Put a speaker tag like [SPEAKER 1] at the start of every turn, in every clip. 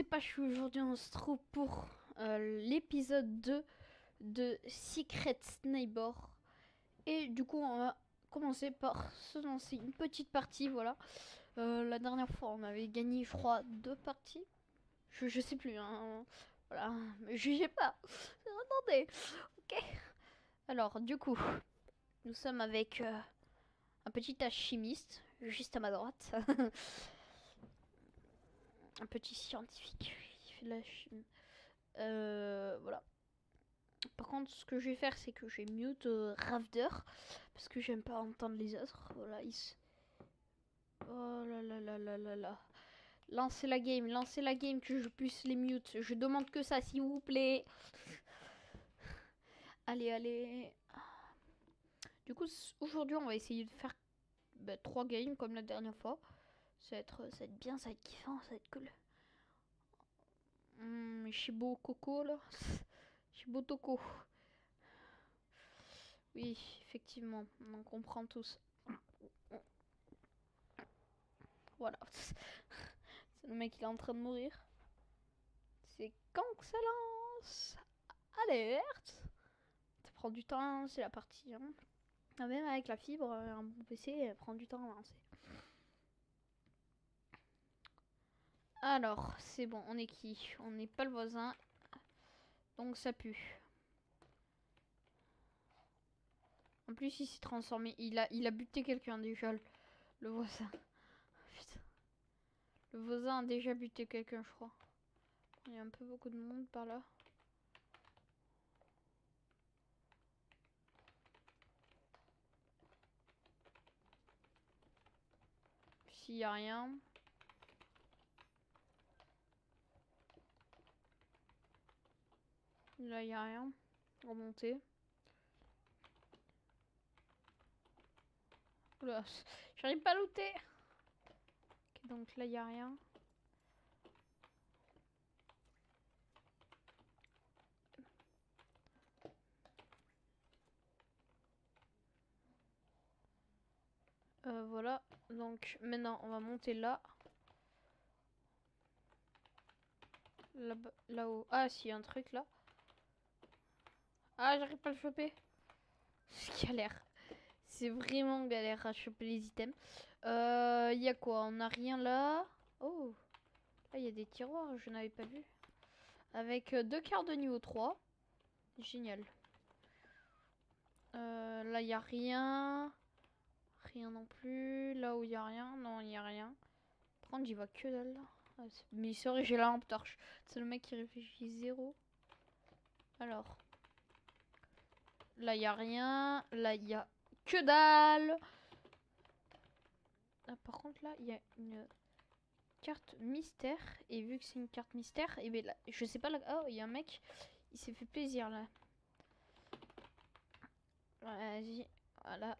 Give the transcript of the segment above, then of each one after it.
[SPEAKER 1] c'est Pachu. Aujourd'hui, on se trouve pour l'épisode 2 de Secret Neighbor. Et du coup, on va commencer par se lancer une petite partie. Voilà. La dernière fois, on avait gagné, je crois, 2 parties. Je sais plus. Hein. Voilà. Mais jugez pas. Attendez. Ok. Alors, du coup, nous sommes avec un petit alchimiste, juste à ma droite. Un petit scientifique qui fait de la chimie. Voilà. Par contre, ce que je vais faire, c'est que je vais mute Ravder parce que j'aime pas entendre les autres. Voilà, oh là là là là là là. Lancez la game que je puisse les mute. Je demande que ça, s'il vous plaît. Allez, allez. Du coup, aujourd'hui, on va essayer de faire 3 games comme la dernière fois. Ça va être bien, ça va être kiffant, ça va être cool. Shibo Coco là. Shibo Toko. Oui, effectivement, on comprend tous. Voilà. C'est le mec, il est en train de mourir. C'est quand que ça lance. Alerte. Ça prend du temps, c'est la partie. Hein. Même avec la fibre, un bon PC, elle prend du temps à lancer. Alors, c'est bon, on est qui? On n'est pas le voisin. Donc ça pue. En plus, il s'est transformé. Il a buté quelqu'un déjà, le voisin. Putain. Le voisin a déjà buté quelqu'un, je crois. Il y a un peu beaucoup de monde par là. S'il y a rien. Là, il y a rien. Remonter. Oula, j'arrive pas à looter. Ok, donc là, il y a rien. Voilà. Donc maintenant, on va monter là. Là-haut. Ah, si, y a un truc là. Ah, j'arrive pas à le choper. C'est galère. C'est vraiment galère à choper les items. Y a quoi? On a rien là. Oh, là, il y a des tiroirs, je n'avais pas vu. Avec 2 cartes de niveau 3. Génial. Là, il y a rien. Rien non plus. Là où il y a rien. Non, il y a rien. Par contre, j'y vois que dalle. Ah, mais sorry, j'ai la lampe torche. C'est le mec qui réfléchit zéro. Alors. Là, il y a rien. Là, il y a que dalle. Ah, par contre, là, il y a une carte mystère. Et vu que c'est une carte mystère, et ben là, je sais pas là. Oh, il y a un mec. Il s'est fait plaisir là. Vas-y. Voilà.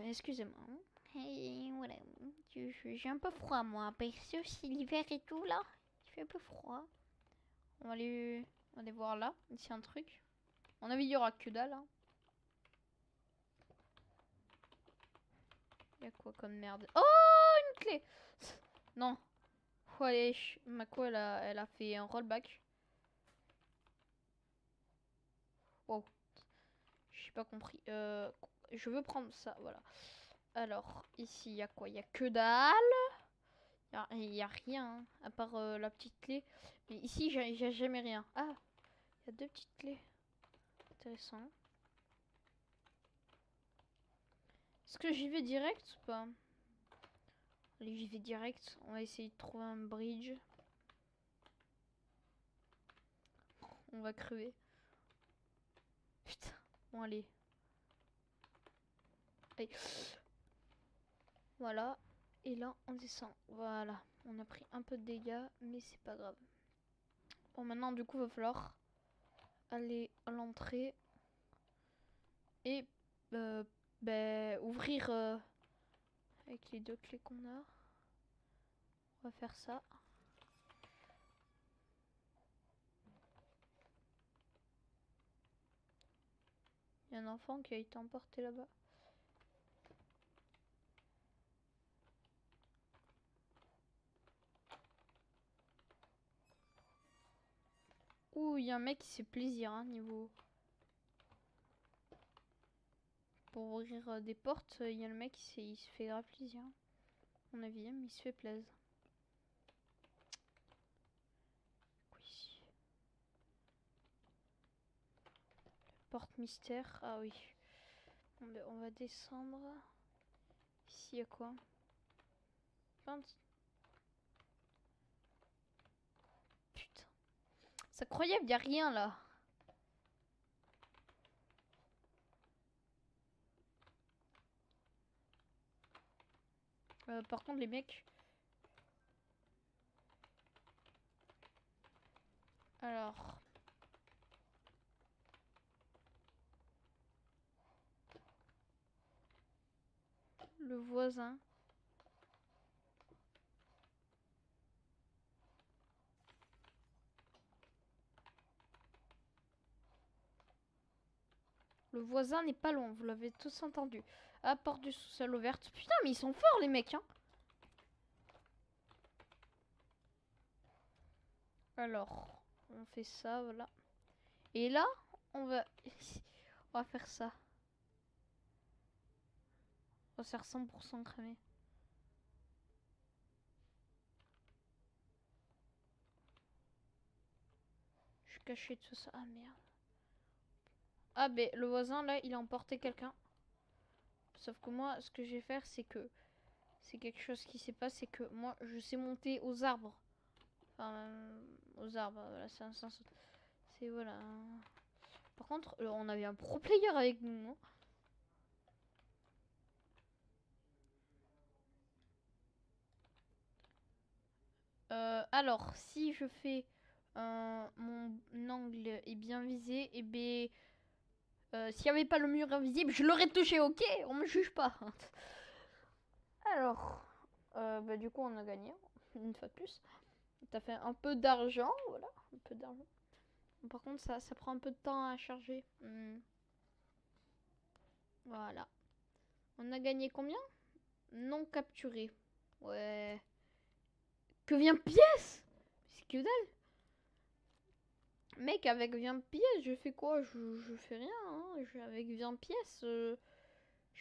[SPEAKER 1] Excusez-moi. Hey, voilà. J'ai un peu froid, moi. Perso, c'est l'hiver et tout, là. Il fait un peu froid. On va aller voir là. Ici, un truc. On avis, il y aura que dalle. Hein. Il y a quoi comme merde? Oh, une clé! Non. Ouais, Mako, elle a fait un rollback. Wow. J'ai pas compris. Je veux prendre ça, voilà. Alors, ici, il y a quoi? Il y a que dalle. Il y a rien, hein, à part la petite clé. Mais ici, j'ai jamais rien. Ah, il y a 2 petites clés. Intéressant. Est-ce que j'y vais direct ou pas? Allez, j'y vais direct. On va essayer de trouver un bridge. On va crever. Putain. Bon, allez. Allez. Voilà. Et là, on descend. Voilà. On a pris un peu de dégâts, mais c'est pas grave. Bon, maintenant, du coup, il va falloir aller à l'entrée. Et ouvrir avec les 2 clés qu'on a. On va faire ça. Il y a un enfant qui a été emporté là-bas. Ouh, il y a un mec qui se fait plaisir, hein, niveau... Pour ouvrir des portes, il y a le mec il se fait grave plaisir. À mon avis, mais il se fait plaisir. Ici. Porte mystère. Ah oui. On va descendre. Ici, il y a quoi? Putain. C'est incroyable, il n'y a rien là. Par contre, les mecs... Alors... Le voisin... Le voisin n'est pas loin, vous l'avez tous entendu. Ah, porte du sous-sol ouverte. Putain, mais ils sont forts les mecs, hein. Alors, on fait ça, voilà. Et là, on va... on va faire ça. On va faire 100% cramé. Je suis caché de tout ça. Ah merde. Ah ben le voisin là, il a emporté quelqu'un. Sauf que moi, ce que je vais faire, c'est que... C'est quelque chose qui s'est passé, c'est que moi, je sais monter aux arbres. Enfin, aux arbres, voilà, c'est un sens. C'est voilà. Par contre, on avait un pro player avec nous, hein. Alors, si je fais mon angle est bien visé, et ben s'il n'y avait pas le mur invisible, je l'aurais touché, ok? On me juge pas. Alors, bah, du coup, on a gagné, une fois de plus. T'as fait un peu d'argent, voilà, un peu d'argent. Par contre, ça prend un peu de temps à charger. Voilà. On a gagné combien? Non capturé. Ouais. Que vient pièce? C'est que dalle. Mec, avec 20 pièces, je fais quoi? Je fais rien, hein. Avec 20 pièces, je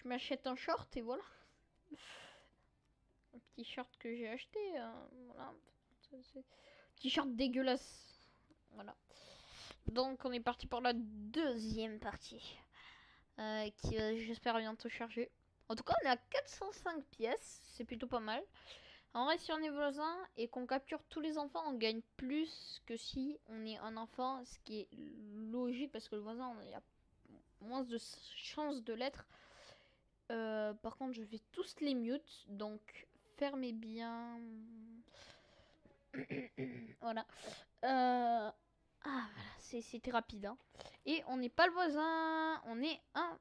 [SPEAKER 1] m'achète un short et voilà. Un petit short que j'ai acheté, voilà. Petit short dégueulasse. Voilà. Donc on est parti pour la deuxième partie. Qui va, j'espère, bientôt charger. En tout cas, on est à 405 pièces. C'est plutôt pas mal. En vrai, si on est voisin et qu'on capture tous les enfants, on gagne plus que si on est un enfant. Ce qui est logique parce que le voisin, il y a moins de chances de l'être. Par contre, je vais tous les mute. Donc, fermez bien. Voilà. Ah, voilà, c'était rapide, hein. Et on n'est pas le voisin, on est un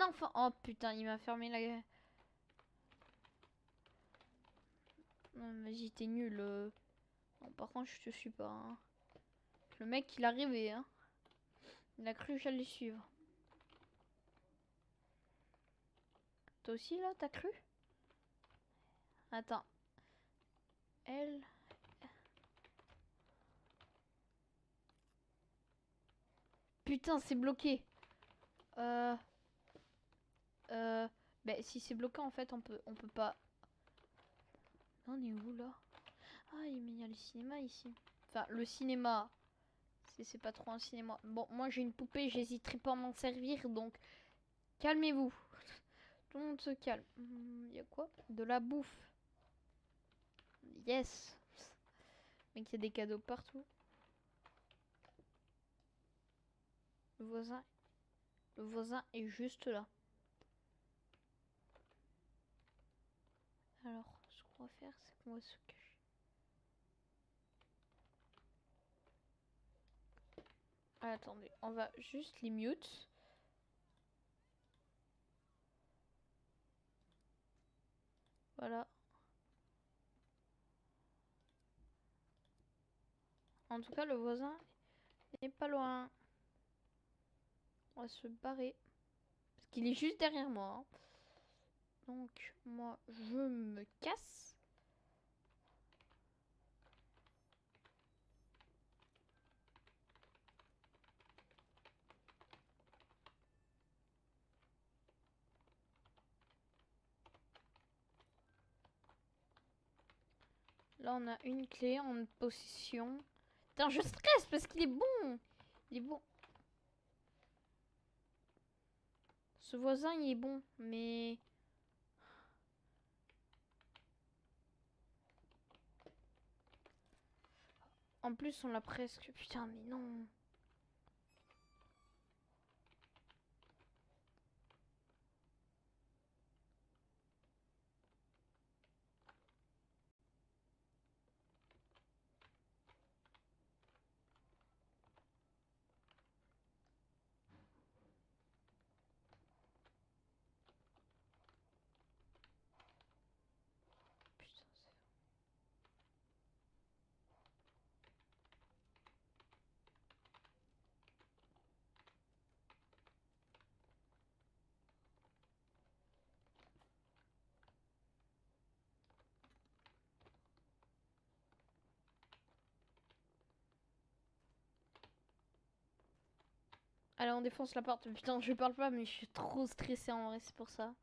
[SPEAKER 1] enfant. Oh putain, il m'a fermé la... Vas-y, t'es nul. Non, par contre, je te suis pas, hein. Le mec, il est arrivé, hein. Il a cru que j'allais suivre. Toi aussi, là, t'as cru? Attends. Elle... Putain, c'est bloqué. Ben, si c'est bloqué, en fait, on peut pas... On est où, là? Ah, mais il y a le cinéma, ici. Enfin, le cinéma... C'est pas trop un cinéma. Bon, moi, j'ai une poupée, j'hésiterai pas à m'en servir, donc... Calmez-vous. Tout le monde se calme. Il y a quoi? De la bouffe. Yes. Mec, il y a des cadeaux partout. Le voisin est juste là. Alors, ce qu'on va faire, c'est qu'on va se cacher. Ah, attendez, on va juste les mute. Voilà. En tout cas, le voisin n'est pas loin. On va se barrer. Parce qu'il est juste derrière moi, hein. Donc, moi, je me casse. Là, on a une clé en possession. Putain, je stresse parce qu'il est bon. Il est bon. Ce voisin, il est bon, mais... En plus, on l'a presque... Putain, mais non. Putain, allez, on défonce la porte. Putain, je parle pas, mais je suis trop stressée en vrai, c'est pour ça.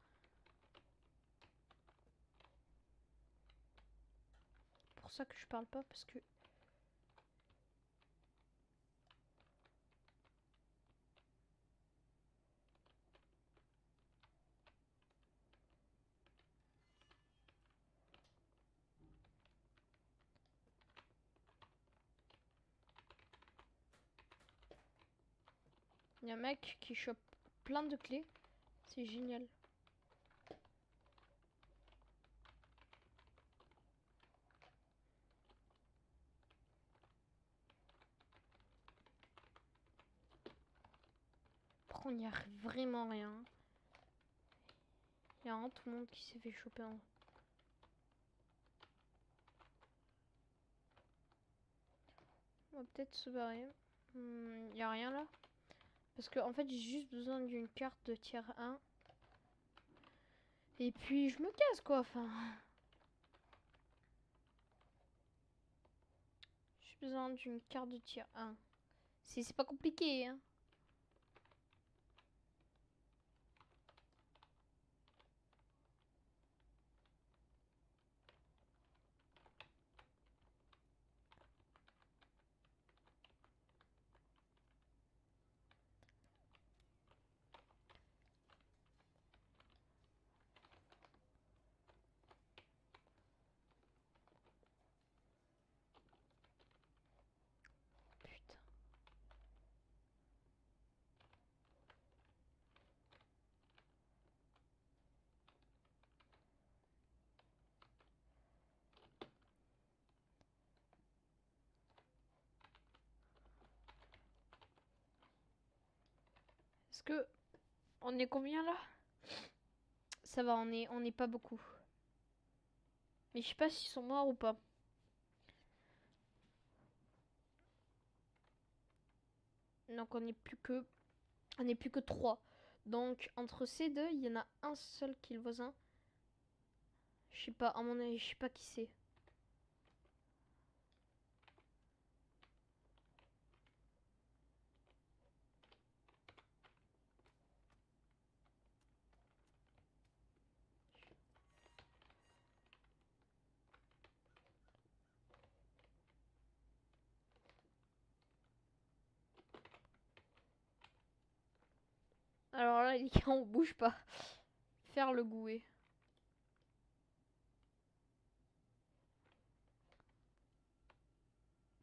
[SPEAKER 1] C'est pour ça que je parle pas, parce que... Il y a un mec qui chope plein de clés. C'est génial. Après, on n'y arrive vraiment rien. Il y a un tout le monde qui s'est fait choper en... On va peut-être se barrer. Il y a rien là. Parce que en fait, j'ai juste besoin d'une carte de tier 1. Et puis, je me casse quoi, enfin... J'ai besoin d'une carte de tier 1. C'est pas compliqué, hein. Putain. Est-ce que... On est combien là? Ça va, on est pas beaucoup. Mais je sais pas s'ils sont morts ou pas. Donc on est plus que... On est plus que 3. Donc entre ces deux, il y en a un seul qui est le voisin. Je sais pas, à mon avis, je sais pas qui c'est. Alors là, les gars, on bouge pas. Faire le gouet.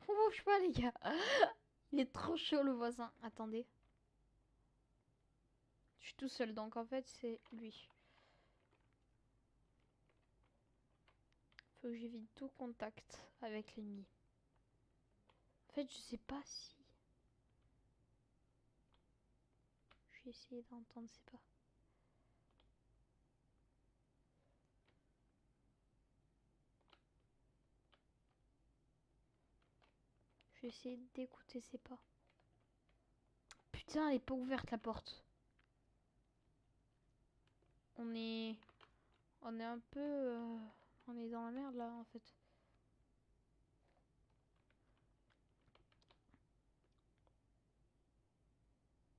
[SPEAKER 1] On bouge pas, les gars. Il est trop chaud, le voisin. Attendez. Je suis tout seul, donc en fait, c'est lui. Faut que j'évite tout contact avec l'ennemi. En fait, je sais pas si... Je vais essayer d'entendre ses pas. Je vais essayer d'écouter ses pas. Putain, elle est pas ouverte, la porte. On est... On est un peu... On est dans la merde, là, en fait.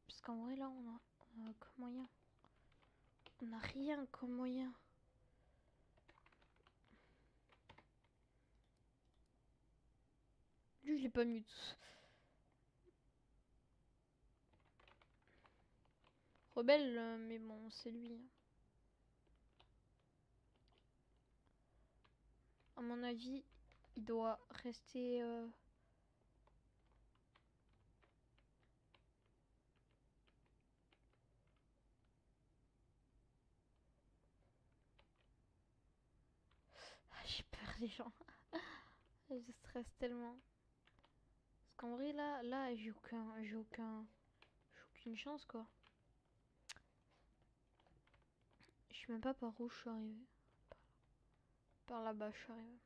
[SPEAKER 1] Parce qu'en vrai, là, on a comme moyen. On a rien comme moyen. Je l'ai pas mute. Rebelle, mais bon, c'est lui. À mon avis, il doit rester... J'ai peur des gens. Je stresse tellement. Parce qu'en vrai, là, j'ai aucune chance, quoi. Je sais même pas par où je suis arrivée. Par là-bas, je suis arrivée.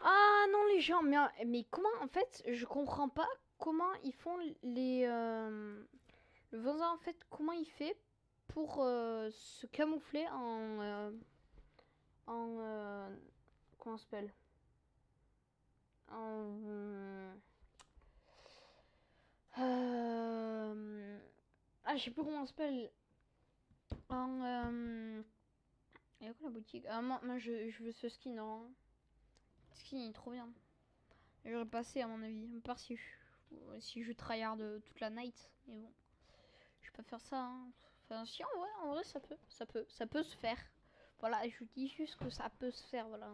[SPEAKER 1] Ah non, les gens, mais comment, en fait, je comprends pas comment ils font les... le voisin, en fait, comment il fait pour se camoufler comment ça s'appelle? En... Ah, je sais plus comment ça s'appelle. En... Il y a quoi la boutique? Ah, moi je veux ce skin, non. Ce skin, il est trop bien. J'aurais passé, à mon avis. À part si je tryhard toute la night. Mais bon, je vais pas faire ça, hein. Enfin, si, en vrai, ça peut se faire. Voilà, je dis juste que ça peut se faire, voilà.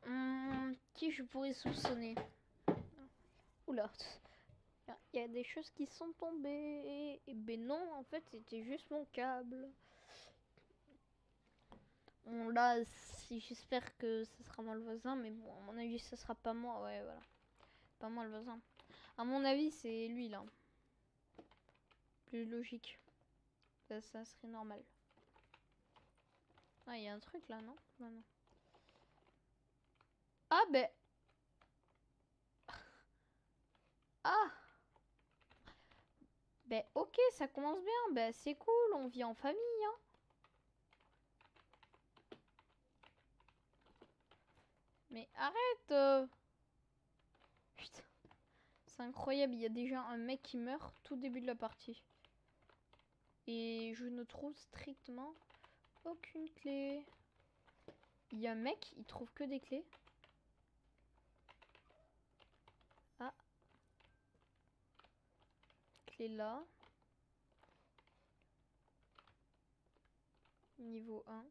[SPEAKER 1] Donc, qui je pourrais soupçonner? Oula, il y a des choses qui sont tombées. Et ben non, en fait, c'était juste mon câble. Bon, là, j'espère que ce sera moi le voisin, mais bon, à mon avis, ce sera pas moi. Ouais, voilà. Pas moi le voisin. À mon avis, c'est lui, là. Plus logique. Ça serait normal. Ah, il y a un truc là, non? Non, non. Ah, ben. Ah! Ben, ok, ça commence bien. Ben, c'est cool, on vit en famille, hein. Mais arrête! Putain, c'est incroyable. Il y a déjà un mec qui meurt tout début de la partie. Et je ne trouve strictement aucune clé. Il y a un mec, il trouve que des clés. Ah. Clé là. Niveau 1.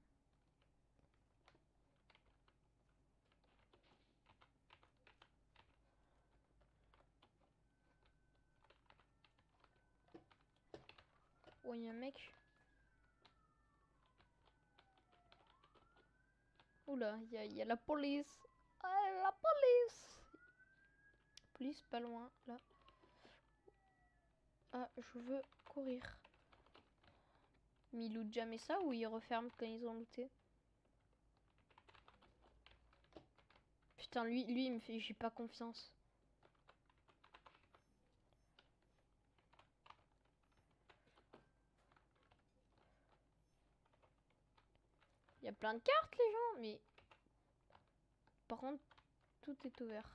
[SPEAKER 1] Oh, il y a un mec. Oula, il y a la police. Ah, la police! Police pas loin, là. Ah, je veux courir. Mais ils lootent jamais ça ou ils referment quand ils ont looté? Putain, lui il me fait... J'ai pas confiance. Il y a plein de cartes, les gens, mais... Par contre, tout est ouvert.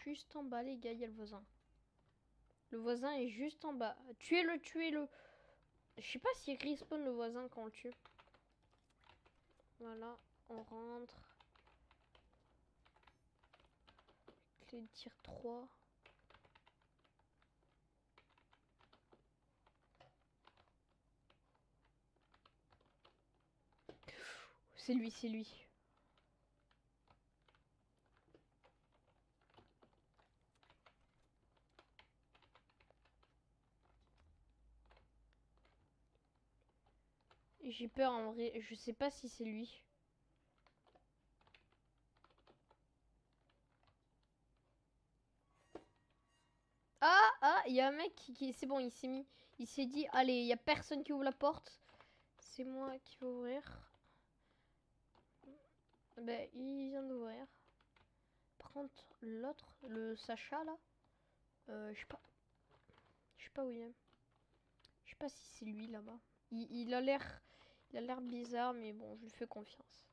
[SPEAKER 1] Juste en bas, les gars, il y a le voisin. Le voisin est juste en bas. Tuez-le, tuez-le. Je sais pas s'il respawn le voisin quand on le tue. Voilà, on rentre. Clé de tir 3. C'est lui, c'est lui. J'ai peur en vrai, je sais pas si c'est lui. Il y a un mec qui c'est bon, il s'est dit, allez, il y a personne qui ouvre la porte. C'est moi qui vais ouvrir. Ben, il vient d'ouvrir. Par contre, l'autre, le Sacha là, je sais pas où il est. Je sais pas si c'est lui là-bas. Il a l'air bizarre, mais bon, je lui fais confiance.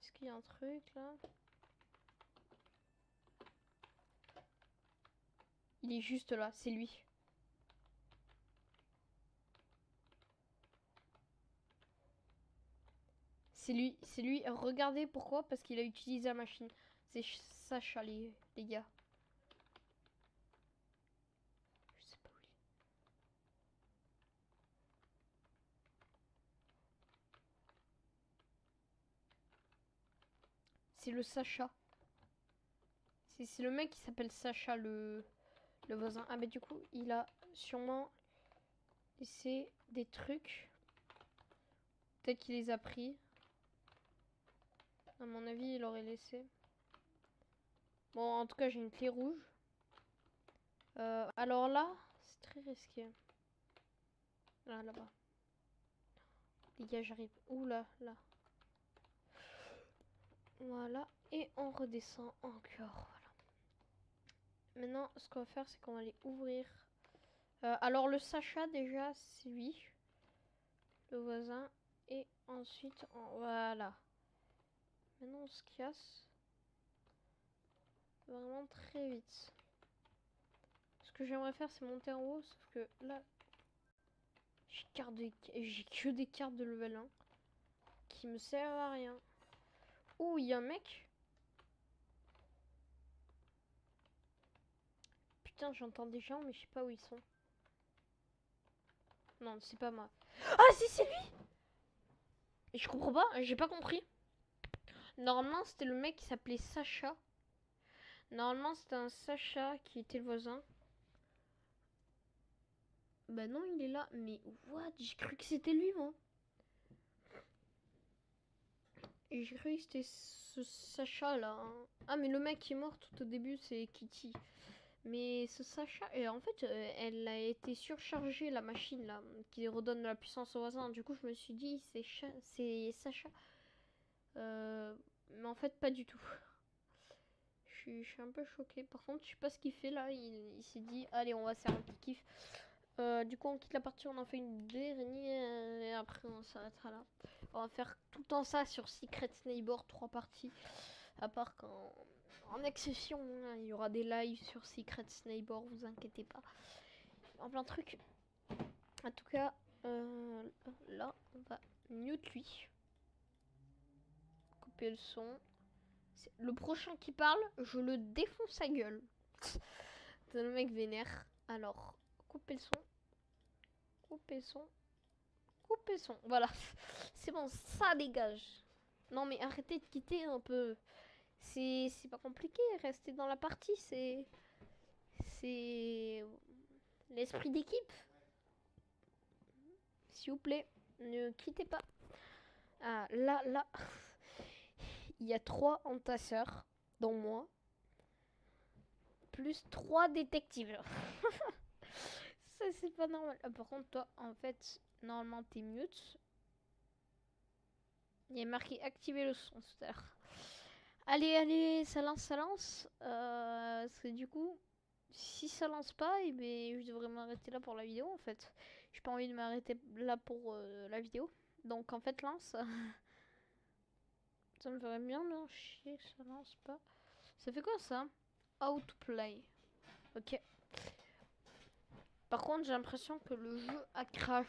[SPEAKER 1] Est-ce qu'il y a un truc là? Il est juste là, c'est lui. C'est lui. Regardez pourquoi? Parce qu'il a utilisé la machine. C'est Sacha, les gars. Je sais pas où il est. C'est le Sacha. C'est le mec qui s'appelle Sacha, le voisin. Ah, mais du coup, il a sûrement laissé des trucs. Peut-être qu'il les a pris. À mon avis, il aurait laissé. Bon, en tout cas, j'ai une clé rouge. Alors là, c'est très risqué. Ah, là-bas. Les gars, j'arrive. Ouh là, là. Voilà. Et on redescend encore. Voilà. Maintenant, ce qu'on va faire, c'est qu'on va aller ouvrir. Alors, le Sacha, déjà, c'est lui. Le voisin. Et ensuite, voilà. Maintenant, on se casse. Vraiment très vite. Ce que j'aimerais faire, c'est monter en haut. Sauf que là, j'ai que des cartes de level 1 qui me servent à rien. Ouh, il y a un mec. Putain, j'entends des gens, mais je sais pas où ils sont. Non, c'est pas moi. Ah, si, c'est lui! Et je comprends pas, j'ai pas compris. Normalement, c'était le mec qui s'appelait Sacha. Normalement, c'était un Sacha qui était le voisin. Bah non, il est là. Mais what? J'ai cru que c'était lui, moi. Et j'ai cru que c'était ce Sacha là. Hein. Ah, mais le mec qui est mort tout au début, c'est Kitty. Mais ce Sacha, et en fait, elle a été surchargée, la machine là, qui redonne de la puissance au voisin. Du coup, je me suis dit, c'est Sacha. Mais en fait, pas du tout. Je suis un peu choquée. Par contre, je sais pas ce qu'il fait là. Il s'est dit, allez, on va se faire un petit kiff. Du coup, on quitte la partie, on en fait une dernière. Et après, on s'arrêtera là. On va faire tout le temps ça sur Secret Neighbor, 3 parties. À part quand, en exception, hein, il y aura des lives sur Secret Neighbor, vous inquiétez pas. En plein de trucs. En tout cas, là, on va mute lui. Couper le son. Le prochain qui parle, je le défonce sa gueule. C'est le mec vénère. Alors, coupez le son. Coupez le son. Coupez le son. Voilà. C'est bon, ça dégage. Non mais arrêtez de quitter un peu. C'est pas compliqué. Rester dans la partie, c'est l'esprit d'équipe. S'il vous plaît, ne quittez pas. Ah, là. Il y a 3 entasseurs, dont moi. Plus 3 détectives. Ça, c'est pas normal. Ah, par contre, toi, en fait, normalement, t'es mute. Il y a marqué activer le son tout à l'heure. Allez, ça lance. Parce que du coup, si ça lance pas, et ben, je devrais m'arrêter là pour la vidéo, en fait. J'ai pas envie de m'arrêter là pour la vidéo. Donc, en fait, lance. Ça me ferait bien chier, ça lance pas. Ça fait quoi, ça? Outplay. Ok. Par contre, j'ai l'impression que le jeu a crash.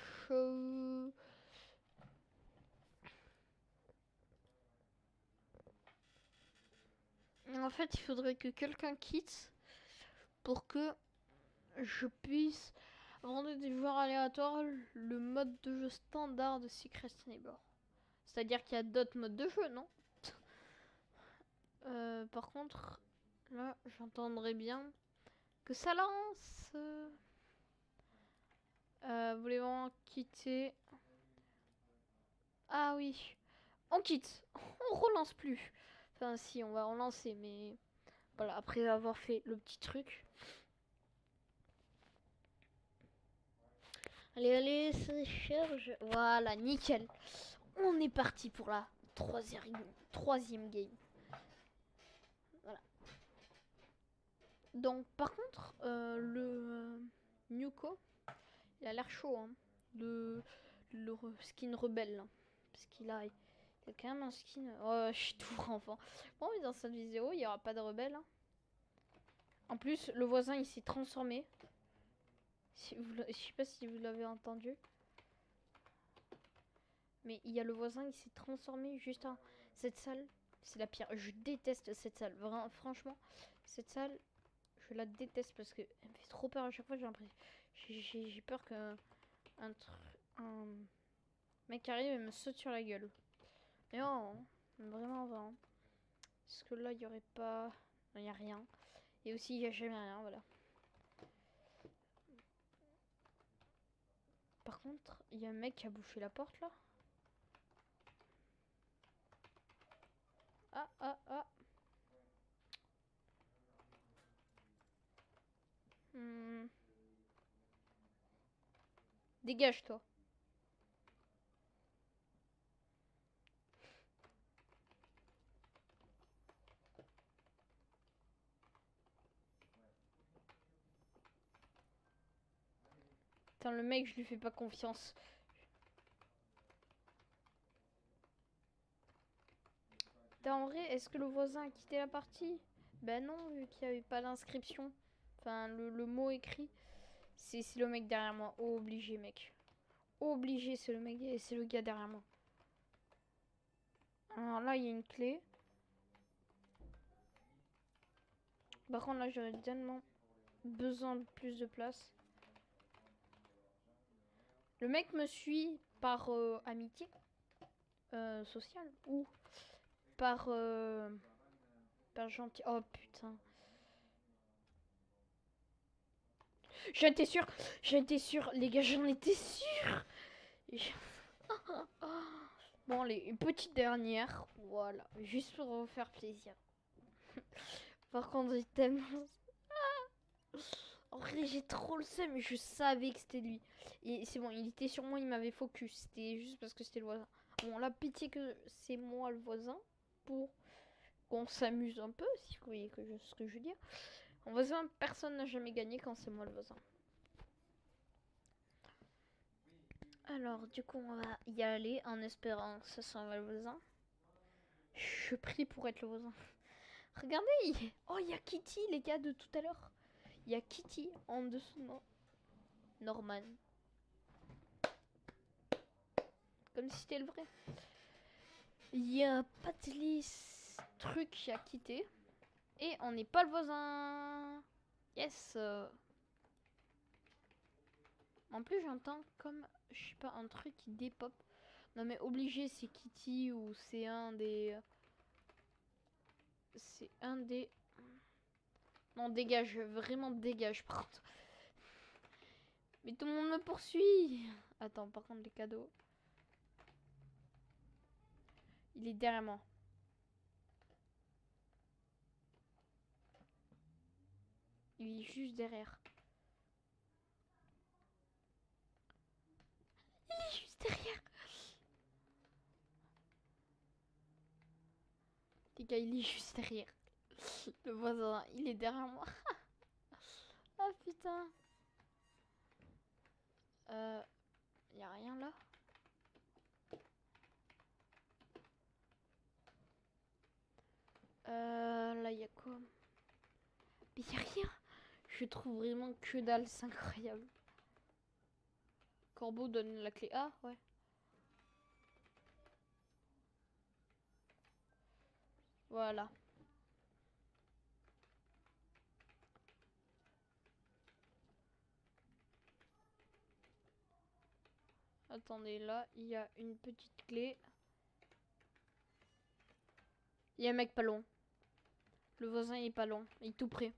[SPEAKER 1] En fait, il faudrait que quelqu'un quitte pour que je puisse rendre des joueurs aléatoires le mode de jeu standard de Secret Neighbor. C'est-à-dire qu'il y a d'autres modes de jeu, non? Par contre, là, j'entendrais bien que ça lance. Voulez-vous quitter? Ah oui, on quitte. On relance plus. Enfin, si, on va relancer, mais voilà, après avoir fait le petit truc. Allez, allez, ça charge. Voilà, nickel. On est parti pour la troisième game. Voilà. Donc, par contre, le Nuko, il a l'air chaud, hein. Le skin rebelle, là. Parce qu'il a quand même un skin. Oh, je suis tout enfant. Bon, mais dans cette vidéo, il n'y aura pas de rebelle, hein. En plus, le voisin, il s'est transformé. Je sais pas si vous l'avez entendu. Mais il y a le voisin qui s'est transformé juste à cette salle. C'est la pire. Je déteste cette salle. Vraiment, franchement, cette salle, je la déteste parce que elle me fait trop peur à chaque fois. J'ai peur qu'un un mec arrive et me saute sur la gueule. Mais non, vraiment, vraiment. Parce que là, il y aurait pas. Il n'y a rien. Et aussi, il n'y a jamais rien, voilà. Par contre, il y a un mec qui a bouché la porte là. Ah, ah, ah. Hmm. Dégage-toi. Putain, le mec, je lui fais pas confiance. En vrai, est-ce que le voisin a quitté la partie? Ben non, vu qu'il n'y avait pas d'inscription. Enfin, le mot écrit. C'est le mec derrière moi. Obligé, mec. Obligé, c'est le mec, c'est le gars derrière moi. Alors là, il y a une clé. Par contre, là, j'aurais tellement besoin de plus de place. Le mec me suit par amitié sociale ou par gentil. Oh putain. J'en étais sûr, les gars, j'en étais sûr. Bon, les petites dernières, voilà, juste pour vous faire plaisir. Par contre, j'ai tellement. En vrai, j'ai trop le seum, mais je savais que c'était lui. Et c'est bon, il était sur moi, il m'avait focus. C'était juste parce que c'était le voisin. Bon, là, pitié que c'est moi le voisin, pour qu'on s'amuse un peu, si vous voyez ce que je veux dire. En voisin, personne n'a jamais gagné quand c'est moi le voisin. Alors, du coup, on va y aller en espérant que ce soit le voisin. Je prie pour être le voisin. Regardez, oh, il y a Kitty, les gars, de tout à l'heure. Il y a Kitty en dessous de moi. Norman. Comme si c'était le vrai. Il y a Patlis truc qui a quitté. Et on n'est pas le voisin. Yes. En plus, j'entends comme, je sais pas, un truc qui dépop. Non mais obligé, c'est Kitty ou c'est un des... C'est un des... Non, dégage, vraiment dégage par contre. Mais tout le monde me poursuit. Attends, par contre, les cadeaux. Il est derrière moi. Il est juste derrière. Il est juste derrière. Les gars, il est juste derrière. Le voisin, il est derrière moi. Ah putain. Y a rien là. Là, y a quoi? Mais y a rien. Je trouve vraiment que dalle, c'est incroyable. Corbeau donne la clé A, ouais. Voilà. Attendez, là, il y a une petite clé. Il y a un mec pas loin. Le voisin il est pas loin. Il est tout près.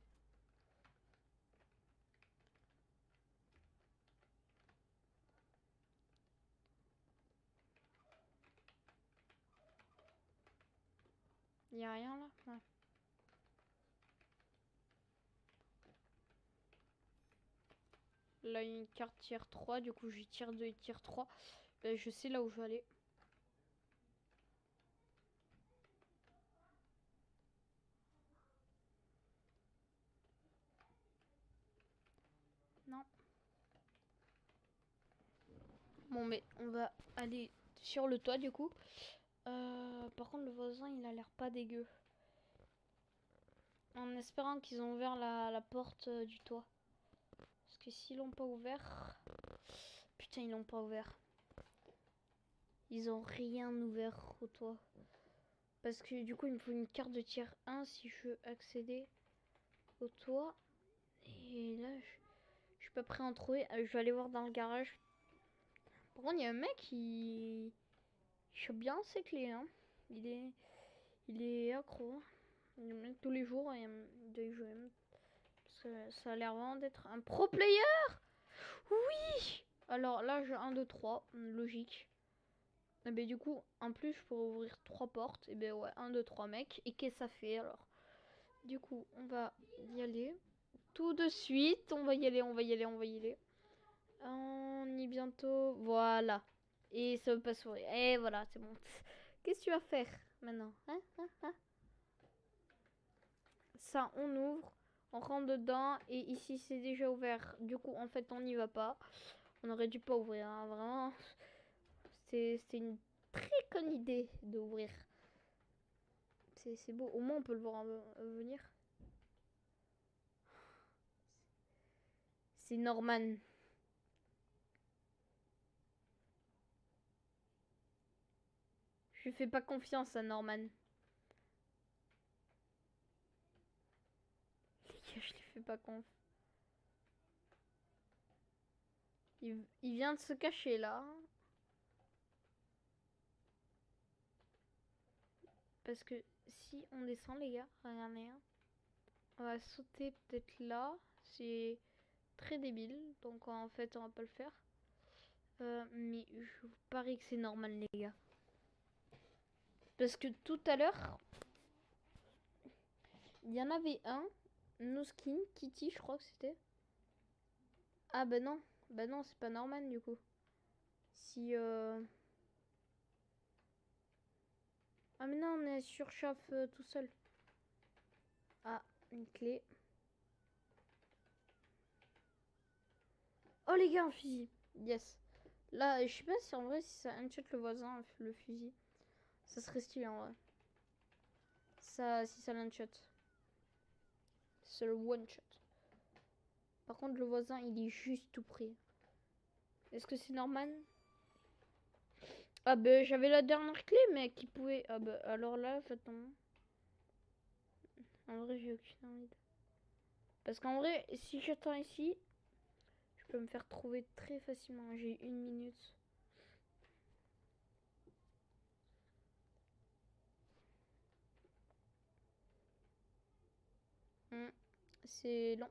[SPEAKER 1] Il y a rien là? Ouais. Là, il y a une carte tier 3. Du coup, j'ai tier 2 et tier 3. Je sais là où je vais aller. Non. Bon, mais on va aller sur le toit du coup. Par contre, le voisin, il a l'air pas dégueu. En espérant qu'ils ont ouvert la porte du toit. Parce que s'ils l'ont pas ouvert... Putain, ils l'ont pas ouvert. Ils ont rien ouvert au toit. Parce que du coup, il me faut une carte de tier 1 si je veux accéder au toit. Et là, je suis pas prêt à en trouver. Je vais aller voir dans le garage. Par contre, il y a un mec qui chope bien ses clés. Hein. Il est accro. Tous les jours, il doit y jouer. Ça a l'air vraiment d'être un pro player. Oui. Alors là, j'ai 1, 2, 3. Logique. Et ben du coup, en plus, je pourrais ouvrir 3 portes. Et ben ouais, 1, 2, 3 mecs. Et qu'est-ce que ça fait alors? Du coup, on va y aller. Tout de suite. On va y aller, on va y aller, on va y aller. On y est bientôt. Voilà. Et ça veut pas sourire. Et voilà, c'est bon. Qu'est-ce que tu vas faire maintenant? Hein? Ça, on ouvre. On rentre dedans. Et ici, c'est déjà ouvert. Du coup, en fait, on n'y va pas. On aurait dû pas ouvrir. Hein. Vraiment. C'était une très conne idée d'ouvrir. C'est beau. Au moins, on peut le voir venir. C'est Norman. Je fais pas confiance à Norman. Je lui fais pas confiance. Il vient de se cacher là. Parce que si on descend, les gars, regardez. Hein. On va sauter peut-être là. C'est très débile. Donc en fait, on va pas le faire. Mais je vous parie que c'est normal, les gars. Parce que tout à l'heure, il y en avait un. No Skin, Kitty, je crois que c'était. Ah bah non. Bah non, c'est pas Norman du coup. Si Ah mais non, on est sur chauffe tout seul. Ah, une clé. Oh les gars, un fusil. Yes. Là, je sais pas si en vrai, si ça unshot le voisin, le fusil. Ça serait stylé en vrai. Ça, si ça l'unshot. C'est le one shot. Par contre, le voisin, il est juste tout près. Est-ce que c'est Norman? Ah bah j'avais la dernière clé, mais qui pouvait... Ah bah alors là, attends. En vrai, j'ai aucune envie. Parce qu'en vrai, si j'attends ici, je peux me faire trouver très facilement. J'ai 1 minute. C'est long.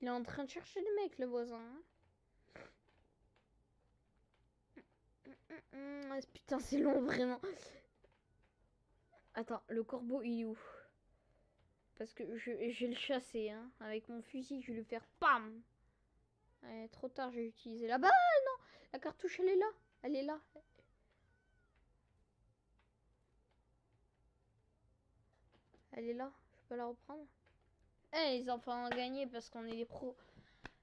[SPEAKER 1] Il est en train de chercher le mec, le voisin. Putain, c'est long, vraiment. Attends, le corbeau, il est où? Parce que je vais le chasser, hein. Avec mon fusil, je vais lui faire PAM! Allez, trop tard, j'ai utilisé là-bas. Non, la cartouche, elle est là. Elle est là. Elle est là. Je peux la reprendre. Eh, les enfants ont gagné parce qu'on est des pros.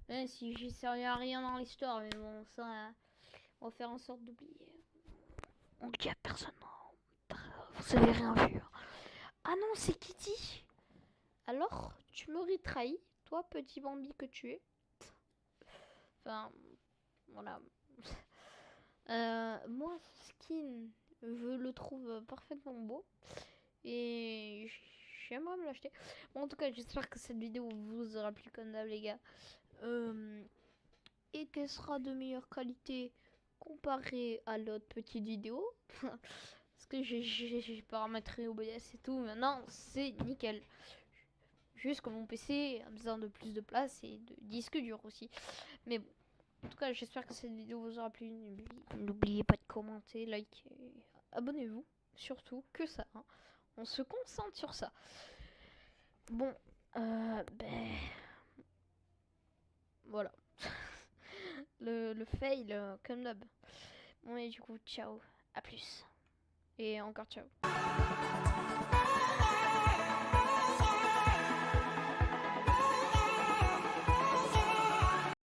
[SPEAKER 1] Même si j'y servi à rien dans l'histoire, mais bon, ça, on va faire en sorte d'oublier. On le dit à personne. Vous avez rien vu. Ah non, c'est Kitty. Alors, tu m'aurais trahi, toi, petit Bambi que tu es. Enfin, voilà. Moi, Skin, je le trouve parfaitement beau. Et j'aimerais me l'acheter. Bon, en tout cas, j'espère que cette vidéo vous aura plu comme d'hab, les gars. Et qu'elle sera de meilleure qualité comparée à l'autre petite vidéo. Parce que j'ai paramétré OBS et tout. Maintenant, c'est nickel. Juste que mon PC a besoin de plus de place et de disque dur aussi. Mais bon. En tout cas, j'espère que cette vidéo vous aura plu. N'oubliez pas de commenter, liker, abonnez-vous. Surtout que ça. Hein. On se concentre sur ça. Bon, voilà. le fail, comme d'hab. Bon, et du coup, ciao. À plus. Et encore ciao.